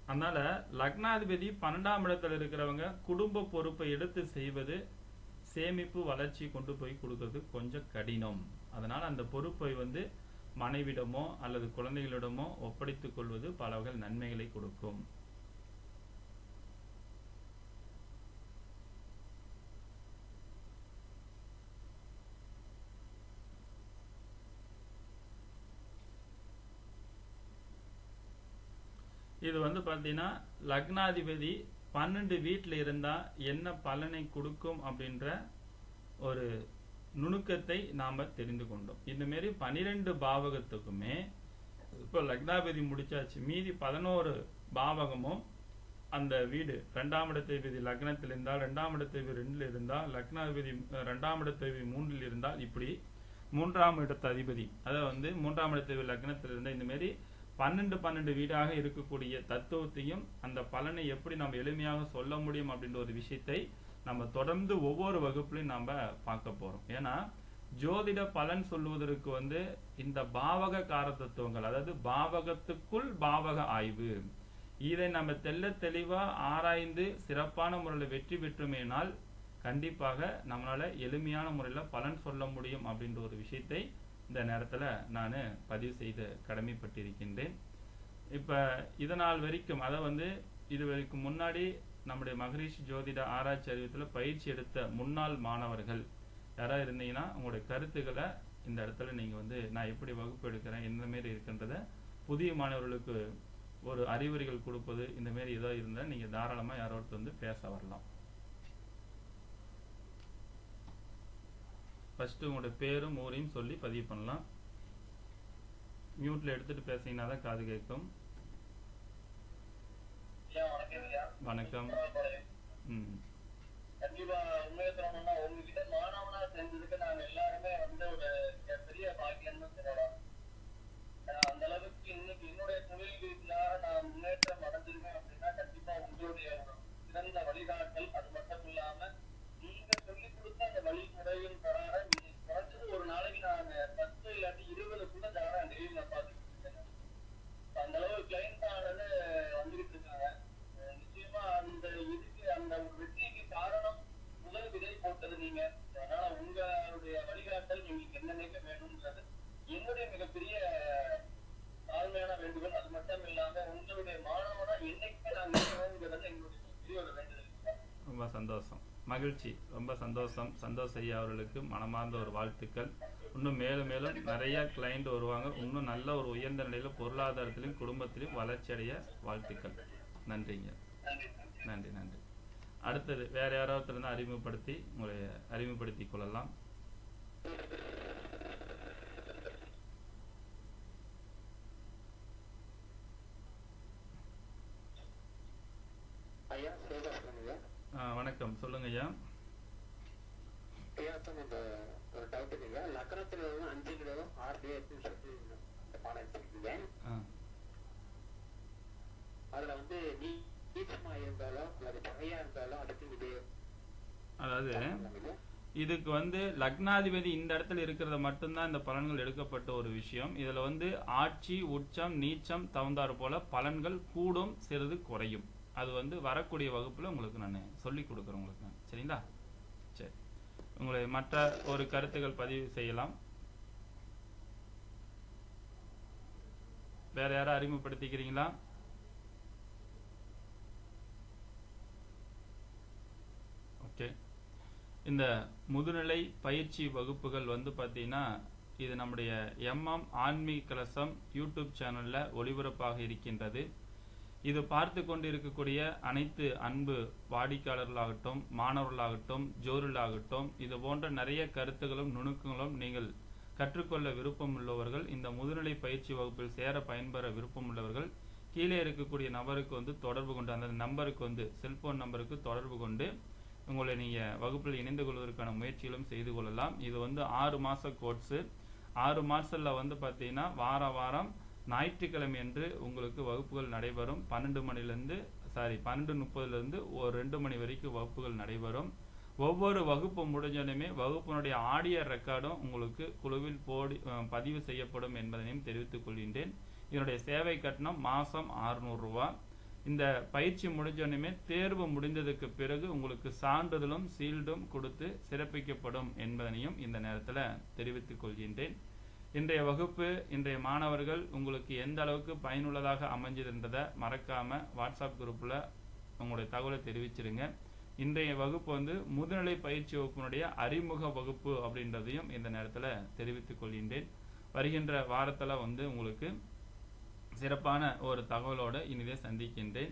அதனால லக்னாதிபதி 12ஆம் இடத்துல இருக்கிறவங்க குடும்ப பொறுப்பை எடுத்து செய்வது சேமிப்பு வளர்ச்சி கொண்டு போய் கொடுக்கறது கொஞ்சம் கடினம். அதனால அந்த பொறுப்பை வந்து மனைவிடமோ அல்லது குழந்தைகளிடமோ ஒப்படைத்துக் கொள்வது பல வகை நன்மைகளை கொடுக்கும். இது வந்து பார்த்தீங்கன்னா லக்னாதிபதி 12 வீட்டில் இருந்தால் என்ன பலனை கொடுக்கும் அப்படின்ற ஒரு நுணுக்கத்தை நாம் தெரிந்து கொண்டோம். இந்தமாரி 12 பாவகத்துக்குமே இப்போ லக்னாதிபதி முடிச்சாச்சு. மீதி 11 பாவகமும் அந்த வீடு 2ஆம் இடத்ததிபதி லக்னத்தில் இருந்தால், 2ஆம் இடத்ததிபதி 2ல் இருந்தால், லக்னாதிபதி 2ஆம் இடத்ததிபதி 3ல் இருந்தால், இப்படி 3ஆம் இடத்த அதிபதி அதை வந்து 3ஆம் இடத்ததிபதி லக்னத்தில் இருந்தால் இந்தமாரி 12 வீடாக இருக்கக்கூடிய தத்துவத்தையும் அந்த பலனை எப்படி நம்ம எளிமையாக சொல்ல முடியும் அப்படின்ற ஒரு விஷயத்தை நம்ம தொடர்ந்து ஒவ்வொரு வகுப்புலையும் நம்ம பார்க்க போறோம். ஏன்னா ஜோதிட பலன் சொல்லுவதற்கு வந்து இந்த பாவக காரதத்துவங்கள், அதாவது பாவகத்துக்குள் பாவக ஆய்வு, இதை நம்ம தெளிவா ஆராய்ந்து சிறப்பான முறையில் வெற்றி பெற்றுமேனால் கண்டிப்பாக நம்மளால எளிமையான முறையில் பலன் சொல்ல முடியும் அப்படின்ற ஒரு விஷயத்தை இந்த நேரத்தில் நான் பதிவு செய்து கடமைப்பட்டிருக்கின்றேன். இப்போ இதனால் வரைக்கும் அதை வந்து இது வரைக்கும் முன்னாடி நம்முடைய மகரிஷி ஜோதிட ஆராய்ச்சி அறிவியத்தில் பயிற்சி எடுத்த முன்னாள் மாணவர்கள் யாராவது இருந்தீங்கன்னா உங்களுடைய கருத்துக்களை இந்த இடத்துல நீங்கள் வந்து நான் எப்படி வகுப்பு எடுக்கிறேன், எந்த மாரி இருக்கின்றத புதிய மாணவர்களுக்கு ஒரு அறிவுரைகள் கொடுப்பது, இந்த மாரி ஏதோ இருந்தால் நீங்கள் தாராளமாக யாரோட வந்து பேச வரலாம். ஃபர்ஸ்ட் உங்களுடைய பேரும் ஊரையும் சொல்லி பதிவு பண்ணலாம். மியூட்ல எடுத்துட்டு பேசிங்கன்னா தான் காது கேட்கும். வணக்கம். கண்டிப்பா உண்மையை சொல்லணும்னா உங்ககிட்ட மாணவனா சேர்ந்ததுக்கு நாங்க எல்லாருமே வந்து ஒரு பெரிய பாக்கியம் தான் சொல்லலாம். அந்த அளவுக்கு இன்னைக்கு என்னுடைய தொழில் ரீதியாக நான் முன்னேற்றம் அடைஞ்சிருக்கேன் அப்படின்னா கண்டிப்பா உங்களுடைய சிறந்த வழிகாட்டல். அது மட்டும் இல்லாம நீங்க சொல்லிக் கொடுத்த அந்த வழிமுறையும் தராத குறைஞ்சது ஒரு நாளைக்கு நாங்க 10 இல்லாட்டி 20 கூட தர டெய்லி நான் பார்த்துட்டு இருக்கேன். அந்த அளவு கிளைண்ட் ஆனது வந்துகிட்டு இருக்காங்க. நிச்சயமா அந்த இதுக்கு அந்த ஒரு வெற்றிக்கு காரணம் முதல் விதை போட்டது நீங்க. அதனால உங்களுடைய வழிகாட்டல் நீங்க என்னென்ன வேணும்ன்றது என்னுடைய மிகப்பெரிய தாழ்மையான வேண்டுகோள். அது மட்டும் இல்லாம உங்களுடைய மாணவனா என்னைக்குமே நாங்க இருக்கணுங்கிறது எங்களுடைய பெரிய ஒரு வேண்டுதல். ரொம்ப சந்தோஷம், மகிழ்ச்சி, ரொம்ப சந்தோஷம். சந்தோஷ் ஐயா அவர்களுக்கு மனமார்ந்த ஒரு வாழ்த்துக்கள். இன்னும் மேலும் மேலும் நிறைய கிளைண்ட் வருவாங்க. இன்னும் நல்ல ஒரு உயர்ந்த நிலையில பொருளாதாரத்திலும் குடும்பத்திலும் வளர்ச்சி அடைய வாழ்த்துக்கள். நன்றிங்க. நன்றி நன்றி. அடுத்தது வேற யாராவது இருந்தால் அறிமுகப்படுத்தி உங்களை அறிமுகப்படுத்திக் கொள்ளலாம். வணக்கம், சொல்லுங்க ஐயா. ஒரு டவுட் இருக்குங்க. லக்னத்துல 5 கிரகம் 6 பாடம் எடுத்துருக்கீங்க. அதுல வந்து நீச்சமா இருந்தாலும் அல்லது பகையா இருந்தாலும் அதுக்கு இது அதாவது இதுக்கு வந்து லக்னாதிபதி இந்த இடத்துல இருக்கிறத மட்டும்தான் இந்த பலன்கள் எடுக்கப்பட்ட ஒரு விஷயம். இதுல வந்து ஆட்சி, உச்சம், நீச்சம் தகுந்தாறு போல பலன்கள் கூடும், சிறிது குறையும். அது வந்து வரக்கூடிய வகுப்புல உங்களுக்கு நான் சொல்லி கொடுக்குறேன் உங்களுக்கு நான். சரிங்களா? சரி, உங்களை மற்ற ஒரு கருத்துக்கள் பதிவு செய்யலாம். வேற யாரும் அறிமுகப்படுத்திக்கிறீங்களா? ஓகே, இந்த முதுநிலை பயிற்சி வகுப்புகள் வந்து பார்த்தீங்கன்னா இது நம்முடைய MM ஆன்மீக கலசம் யூடியூப் சேனல்ல ஒளிபரப்பாக இருக்கின்றது. இது பார்த்து கொண்டு இருக்கக்கூடிய அனைத்து அன்பு வாடிக்கையாளர்களாகட்டும், மாணவர்களாகட்டும், ஜோதிடர்களாகட்டும், இது போன்ற நிறைய கருத்துக்களும் நுணுக்கங்களும் நீங்கள் கற்றுக்கொள்ள விருப்பம் உள்ளவர்கள், இந்த முதுநிலை பயிற்சி வகுப்பில் சேர பயன்பெற விருப்பம் உள்ளவர்கள் கீழே இருக்கக்கூடிய நபருக்கு வந்து தொடர்பு கொண்டு, அந்த நம்பருக்கு வந்து செல்போன் நம்பருக்கு தொடர்பு கொண்டு உங்களை நீங்கள் வகுப்பில் இணைந்து கொள்வதற்கான முயற்சிகளும் செய்து கொள்ளலாம். இது வந்து 6 மாத கோர்ஸு. 6 மாதத்தில் வந்து பார்த்தீங்கன்னா வாரம் ஞாயிற்றுக்கிழமை என்று உங்களுக்கு வகுப்புகள் நடைபெறும். 12:30 ஒரு 2 மணி வரைக்கும் வகுப்புகள் நடைபெறும். ஒவ்வொரு வகுப்பு முடிஞ்சதுமே வகுப்பினுடைய ஆடியோ ரெக்கார்டும் உங்களுக்கு குழுவில் பதிவு செய்யப்படும் என்பதனையும் தெரிவித்துக் கொள்கின்றேன். இதனுடைய சேவை கட்டணம் மாதம் 600 ரூபா. இந்த பயிற்சி முடிஞ்சோடனே தேர்வு முடிந்ததுக்கு பிறகு உங்களுக்கு சான்றிதழும் சீல்டும் கொடுத்து சிறப்பிக்கப்படும் என்பதனையும் இந்த நேரத்தில் தெரிவித்துக் கொள்கின்றேன். இன்றைய வகுப்பு, இன்றைய மாணவர்கள் உங்களுக்கு எந்த அளவுக்கு பயனுள்ளதாக அமைஞ்சதுன்றதை மறக்காம வாட்ஸ்அப் குரூப்ல உங்களுடைய தகவலை தெரிவிச்சிருங்க. இன்றைய வகுப்பு வந்து முதுநிலை பயிற்சி வகுப்பினுடைய அறிமுக வகுப்பு அப்படின்றதையும் இந்த நேரத்தில் தெரிவித்துக் கொள்கின்றேன். வருகின்ற வாரத்தில் வந்து உங்களுக்கு சிறப்பான ஒரு தகவலோடு இனிதே சந்திக்கின்றேன்.